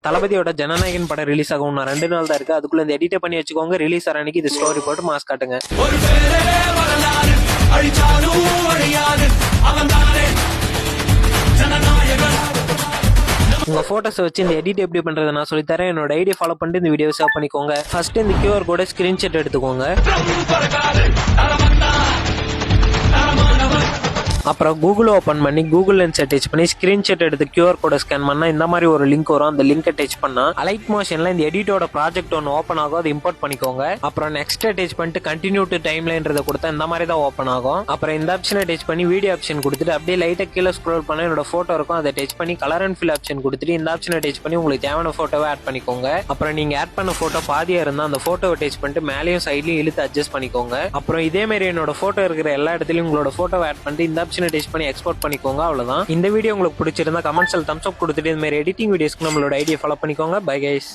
தளபதியோட ஜனநாயகன் படம் ரிலீஸ் ஆகும் இன்னும் 2 நாள் தான் இருக்கு. அதுக்குள்ள இந்த எடிட் பண்ணி வச்சுக்கோங்க. ரிலீஸ் ஆற அன்னைக்கு இது ஸ்டோரி போட்டு மாஸ் காட்டுங்க. உங்க போட்டோஸ் வச்சு இந்த எடிட் எப்படி பண்றது நான் சொல்லித்தரேன். என்னோட ஐடியா ஃபாலோ பண்ணிட்டு இந்த வீடியோ சேவ் பண்ணிக்கோங்க. ஃபர்ஸ்ட் இந்த QR கோட ஸ்கிரீன்ஷாட் எடுத்துக்கோங்க. அப்புறம் கூகுள் ஓபன் பண்ணி கூகுள் லென்ஸ் டச் பண்ணி ஸ்கிரீன்ஷாட் எடுத்து QR கோட ஸ்கேன் பண்ணா இந்த மாதிரி ஒரு லிங்க் வரும். அந்த லிங்கை டச் பண்ணா அலைட் மோஷன்ல இந்த எடிட்டோட ப்ராஜெக்ட் ஒன்று ஓப்பன் ஆகும். அதை இம்போர்ட் பண்ணிக்கோங்க. அப்புறம் நெக்ஸ்ட் டச் பண்ணிட்டு கண்டினியூ டு டைம்லைன்றத கொடுத்தா இந்த மாதிரி தான் ஓப்பன் ஆகும். அப்புறம் இந்த ஆப்ஷனை டச் பண்ணி வீடியோ ஆப்ஷன் கொடுத்துட்டு அப்படியே லைட்டா கீழே ஸ்க்ரோல் பண்ண என்னோட போட்டோ இருக்கும். அதை டச் பண்ணி கலர் அண்ட் ஃபில் ஆப்ஷன் கொடுத்துட்டு இந்த ஆப்ஷனை டச் பண்ணி உங்களுக்கு தேவையான போட்டோவை ஆட் பண்ணிக்கோங்க. அப்புறம் நீங்க ஆட் பண்ண போட்டோ பாதியா இருந்தா அந்த போட்டோவை டச் பண்ணிட்டு மேலேயும் சைட்லயும் இழுத்து அட்ஜஸ்ட் பண்ணிக்கோங்க. அப்புறம் இதே மாதிரி என்னோட போட்டோ இருக்கிற எல்லா இடத்துலயும் உங்களோட போட்டோவை ஆட் பண்ணிட்டு இந்த ஆப்ஷனை டச் பண்ணி எக்ஸ்போர்ட் பண்ணிக்கோங்க. அவ்வளவுதான். இந்த வீடியோ உங்களுக்கு பிடிச்சிருந்தா கமெண்ட்ஸ்ல தம்ஸ் அப் கொடுத்துட்டு இந்த மாதிரி எடிட்டிங் வீடியோஸ்க்கு நம்மளோட ஐடியா ஃபாலோ பண்ணிக்கோங்க. Bye guys.